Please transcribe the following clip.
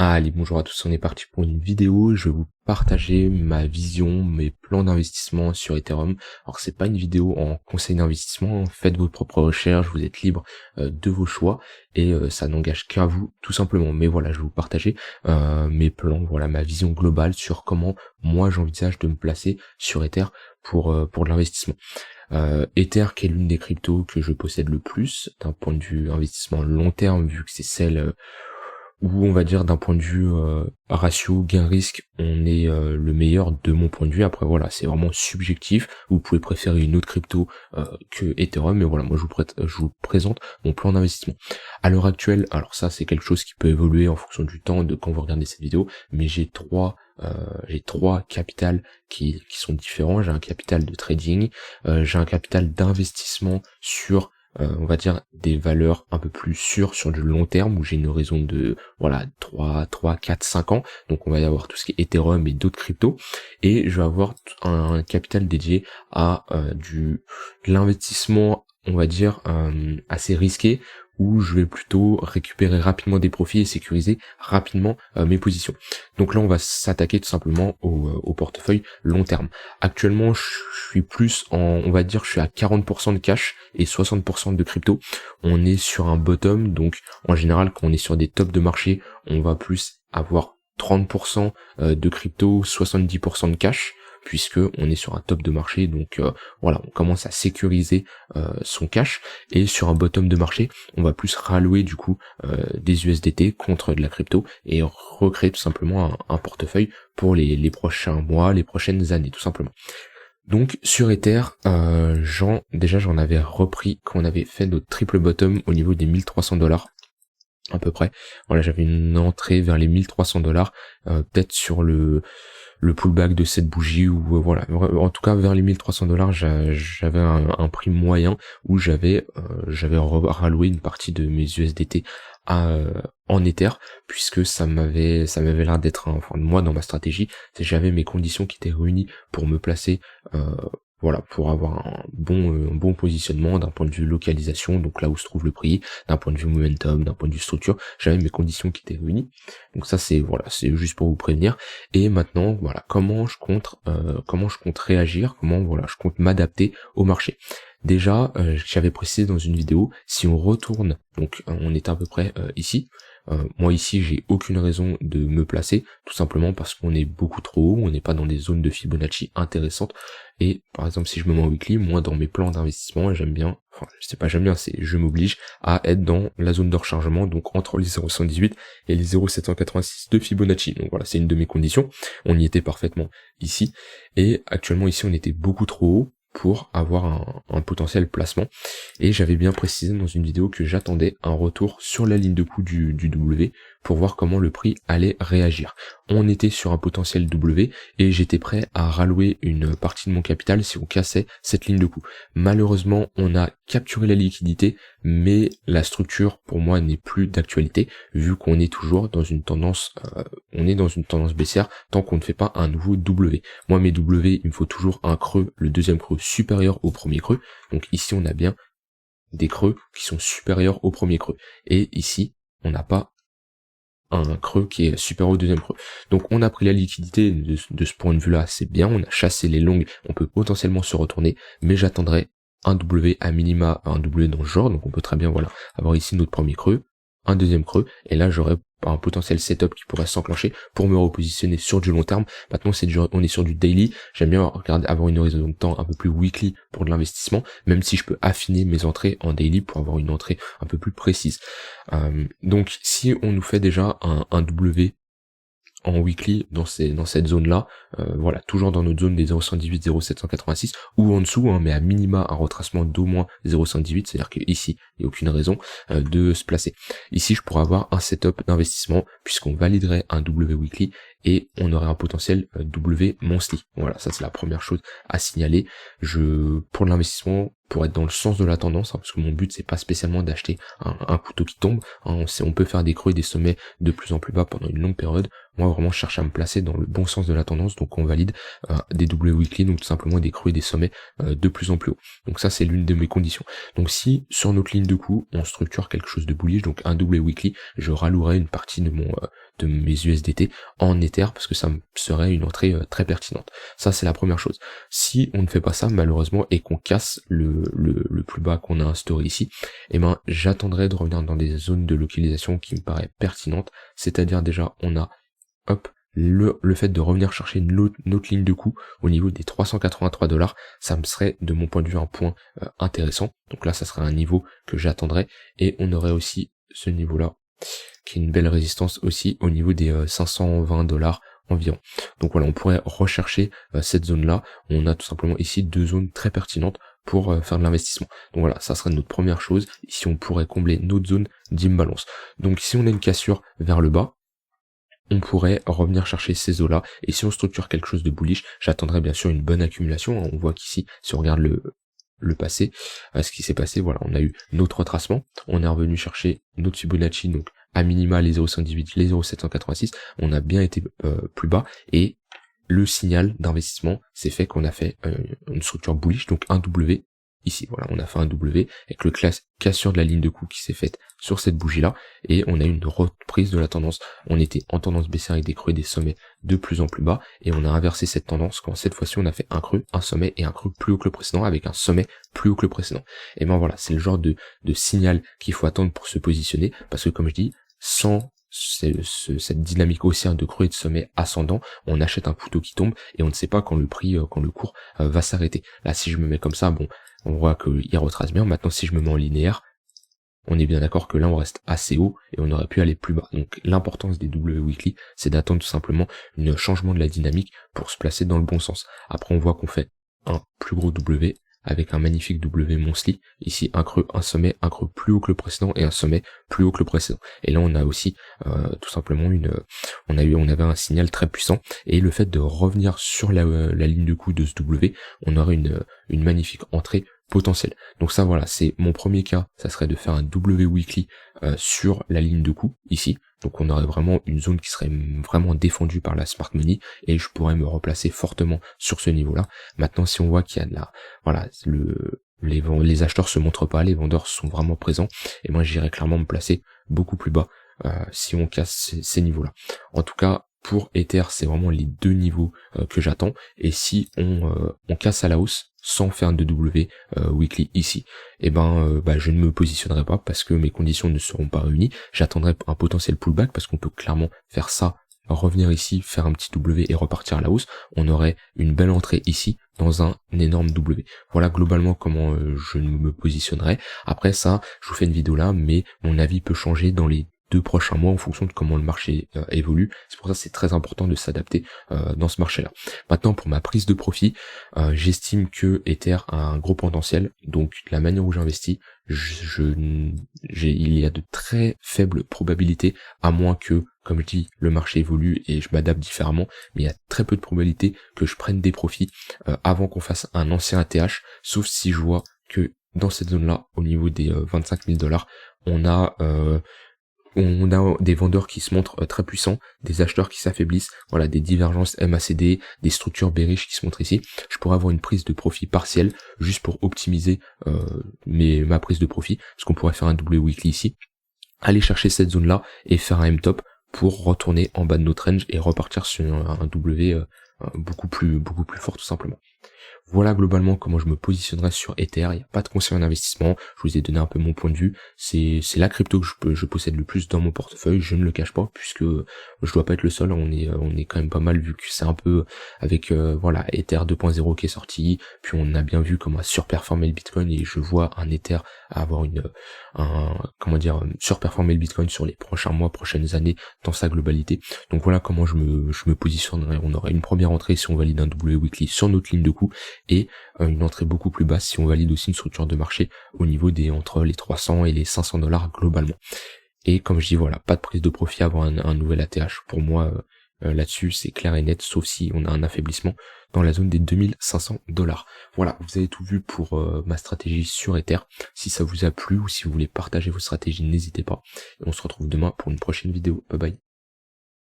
Allez, bonjour à tous, on est parti pour une vidéo. Je vais vous partager ma vision, mes plans d'investissement sur Ethereum. Alors c'est pas une vidéo en conseil d'investissement, faites vos propres recherches, vous êtes libre de vos choix et ça n'engage qu'à vous tout simplement. Mais voilà, je vais vous partager mes plans, voilà ma vision globale sur comment moi j'envisage de me placer sur Ether pour de l'investissement. Ether qui est l'une des cryptos que je possède le plus d'un point de vue investissement long terme, vu que c'est celle où on va dire d'un point de vue ratio gain-risque, on est le meilleur de mon point de vue. Après voilà, c'est vraiment subjectif. Vous pouvez préférer une autre crypto que Ethereum, mais voilà, moi je vous présente mon plan d'investissement. À l'heure actuelle, alors ça c'est quelque chose qui peut évoluer en fonction du temps de quand vous regardez cette vidéo, mais j'ai trois capitales qui sont différents. J'ai un capital de trading, j'ai un capital d'investissement sur on va dire des valeurs un peu plus sûres sur du long terme où j'ai une horizon de 3, 4, 5 ans. Donc on va y avoir tout ce qui est Ethereum et d'autres cryptos. Et je vais avoir un capital dédié à de l'investissement, on va dire, assez risqué, où je vais plutôt récupérer rapidement des profits et sécuriser rapidement mes positions. Donc là on va s'attaquer tout simplement au portefeuille long terme. Actuellement je suis plus on va dire je suis à 40% de cash et 60% de crypto. On est sur un bottom, donc en général quand on est sur des tops de marché, on va plus avoir 30% de crypto, 70% de cash, puisque on est sur un top de marché, donc voilà, on commence à sécuriser son cash, et sur un bottom de marché, on va plus rallouer du coup des USDT contre de la crypto et recréer tout simplement un portefeuille pour les prochains mois, les prochaines années, tout simplement. Donc sur Ether, j'en avais repris quand on avait fait notre triple bottom au niveau des $1300 à peu près. Voilà, j'avais une entrée vers les $1300, peut-être sur le pullback de cette bougie, ou voilà, en tout cas vers les $1300 j'avais un prix moyen où j'avais ralloué une partie de mes USDT en Ether, puisque ça m'avait l'air d'être enfin moi dans ma stratégie, j'avais mes conditions qui étaient réunies pour me placer pour avoir un bon positionnement d'un point de vue localisation, donc là où se trouve le prix, d'un point de vue momentum, d'un point de vue structure, j'avais mes conditions qui étaient réunies. Donc ça c'est juste pour vous prévenir. Et maintenant comment je compte réagir, comment je compte m'adapter au marché. Déjà, j'avais précisé dans une vidéo, si on retourne, donc on est à peu près ici. Moi ici j'ai aucune raison de me placer, tout simplement parce qu'on est beaucoup trop haut, on n'est pas dans des zones de Fibonacci intéressantes, et par exemple si je me mets en weekly, moi dans mes plans d'investissement j'aime bien, je m'oblige à être dans la zone de rechargement, donc entre les 0,118 et les 0,786 de Fibonacci. Donc voilà, c'est une de mes conditions, on y était parfaitement ici, et actuellement ici on était beaucoup trop haut pour avoir un potentiel placement, et j'avais bien précisé dans une vidéo que j'attendais un retour sur la ligne de coup du W pour voir comment le prix allait réagir. On était sur un potentiel W et j'étais prêt à rallouer une partie de mon capital si on cassait cette ligne de coup. Malheureusement, on a capturé la liquidité, mais la structure pour moi n'est plus d'actualité, vu qu'on est toujours dans une tendance baissière tant qu'on ne fait pas un nouveau W. Moi mes W, il me faut toujours un creux, le deuxième creux supérieur au premier creux. Donc ici on a bien des creux qui sont supérieurs au premier creux. Et ici, on n'a pas un creux qui est supérieur au deuxième creux. Donc on a pris la liquidité de ce point de vue là, c'est bien, on a chassé les longues, on peut potentiellement se retourner, mais j'attendrai un W à minima, un W dans ce genre, donc on peut très bien avoir ici notre premier creux, un deuxième creux, et là j'aurai un potentiel setup qui pourrait s'enclencher pour me repositionner sur du long terme. Maintenant on est sur du daily, j'aime bien avoir une horizon de temps un peu plus weekly pour de l'investissement, même si je peux affiner mes entrées en daily pour avoir une entrée un peu plus précise. Donc si on nous fait déjà un W en weekly dans cette zone là, toujours dans notre zone des 0,118, 0,786 ou en dessous, mais à minima un retracement d'au moins 0,118, c'est-à-dire qu'ici il n'y a aucune raison de se placer. Ici je pourrais avoir un setup d'investissement puisqu'on validerait un W weekly et on aurait un potentiel W monthly. Voilà, ça c'est la première chose à signaler. Pour l'investissement, pour être dans le sens de la tendance, parce que mon but c'est pas spécialement d'acheter un couteau qui tombe, on peut faire des creux et des sommets de plus en plus bas pendant une longue période. Moi vraiment je cherche à me placer dans le bon sens de la tendance, donc on valide des W weekly, donc tout simplement des creux et des sommets de plus en plus haut. Donc ça c'est l'une de mes conditions. Donc si sur notre ligne de coup on structure quelque chose de bullish, donc un W weekly, je rallouerai une partie de de mes USDT en Ether parce que ça me serait une entrée très pertinente. Ça c'est la première chose. Si on ne fait pas ça malheureusement et qu'on casse le plus bas qu'on a instauré ici, eh ben j'attendrai de revenir dans des zones de localisation qui me paraît pertinentes, c'est-à-dire déjà on a hop le fait de revenir chercher notre ligne de coup au niveau des 383 $, ça me serait de mon point de vue un point intéressant. Donc là ça serait un niveau que j'attendrai et on aurait aussi ce niveau là qui est une belle résistance aussi au niveau des 520 $ environ. Donc voilà, on pourrait rechercher cette zone là. On a tout simplement ici deux zones très pertinentes pour faire de l'investissement. Donc voilà, ça serait notre première chose. Ici on pourrait combler notre zone d'imbalance. Donc si on a une cassure vers le bas, on pourrait revenir chercher ces eaux-là, et si on structure quelque chose de bullish, j'attendrai bien sûr une bonne accumulation. On voit qu'ici, si on regarde le passé, ce qui s'est passé, voilà, on a eu notre retracement, on est revenu chercher notre Fibonacci, donc à minima les 0,518, les 0,786, on a bien été plus bas, et le signal d'investissement s'est fait qu'on a fait une structure bullish, donc un W, ici, voilà, on a fait un W avec le cassure de la ligne de coup qui s'est faite sur cette bougie là, et on a eu une reprise de la tendance. On était en tendance baissière avec des creux et des sommets de plus en plus bas, et on a inversé cette tendance quand cette fois-ci on a fait un creux, un sommet et un creux plus haut que le précédent avec un sommet plus haut que le précédent. Et ben voilà, c'est le genre de signal qu'il faut attendre pour se positionner, parce que comme je dis, sans cette dynamique haussière de creux et de sommet ascendant, on achète un couteau qui tombe et on ne sait pas quand le prix, quand le cours va s'arrêter. Là, si je me mets comme ça, bon, on voit qu'il retrace bien. Maintenant, si je me mets en linéaire, on est bien d'accord que là, on reste assez haut et on aurait pu aller plus bas. Donc, l'importance des W weekly, c'est d'attendre tout simplement un changement de la dynamique pour se placer dans le bon sens. Après, on voit qu'on fait un plus gros W avec un magnifique W monthly. Ici, un creux, un sommet, un creux plus haut que le précédent et un sommet plus haut que le précédent. Et là, on a aussi tout simplement on avait un signal très puissant, et le fait de revenir sur la ligne de coup de ce W, on aurait une magnifique entrée potentielle. Donc ça, voilà, c'est mon premier cas, ça serait de faire un W weekly sur la ligne de coup ici. Donc on aurait vraiment une zone qui serait vraiment défendue par la smart money, et je pourrais me replacer fortement sur ce niveau-là. Maintenant, si on voit qu'il y a de la, voilà, les acheteurs se montrent pas, les vendeurs sont vraiment présents, et moi j'irais clairement me placer beaucoup plus bas si on casse ces niveaux-là. En tout cas, pour Ether, c'est vraiment les deux niveaux que j'attends, et si on casse à la hausse sans faire de W weekly ici, et je ne me positionnerai pas parce que mes conditions ne seront pas réunies. J'attendrai un potentiel pullback parce qu'on peut clairement faire ça, revenir ici, faire un petit W et repartir à la hausse. On aurait une belle entrée ici dans un énorme W. Voilà globalement comment je me positionnerai. Après ça, je vous fais une vidéo là, mais mon avis peut changer dans les 2 prochains mois en fonction de comment le marché évolue. C'est pour ça que c'est très important de s'adapter dans ce marché-là. Maintenant, pour ma prise de profit, j'estime que Ether a un gros potentiel. Donc la manière où j'investis, il y a de très faibles probabilités, à moins que, comme je dis, le marché évolue et je m'adapte différemment, mais il y a très peu de probabilités que je prenne des profits avant qu'on fasse un ancien ATH, sauf si je vois que dans cette zone-là, au niveau des 25 000 $, on a des vendeurs qui se montrent très puissants, des acheteurs qui s'affaiblissent, voilà, des divergences MACD, des structures bearish qui se montrent ici. Je pourrais avoir une prise de profit partielle juste pour optimiser ma prise de profit, parce qu'on pourrait faire un W weekly ici, aller chercher cette zone là et faire un M-top pour retourner en bas de notre range et repartir sur un W beaucoup plus fort tout simplement. Voilà globalement comment je me positionnerai sur Ether. Il n'y a pas de conseil en investissement, je vous ai donné un peu mon point de vue. C'est la crypto que je possède le plus dans mon portefeuille, je ne le cache pas, puisque je dois pas être le seul. On est quand même pas mal, vu que c'est un peu avec voilà, Ether 2.0 qui est sorti, puis on a bien vu comment a surperformé le Bitcoin, et je vois un Ether avoir surperformer le Bitcoin sur les prochains mois, prochaines années dans sa globalité. Donc voilà comment je me positionnerai. On aura une première entrée si on valide un W weekly sur notre ligne de coup, et une entrée beaucoup plus basse si on valide aussi une structure de marché au niveau entre les 300 et les 500 $ globalement. Et comme je dis, voilà, pas de prise de profit avant un nouvel ATH. Pour moi, là-dessus, c'est clair et net, sauf si on a un affaiblissement dans la zone des 2500 $. Voilà, vous avez tout vu pour ma stratégie sur Ether. Si ça vous a plu ou si vous voulez partager vos stratégies, n'hésitez pas. Et on se retrouve demain pour une prochaine vidéo. Bye bye.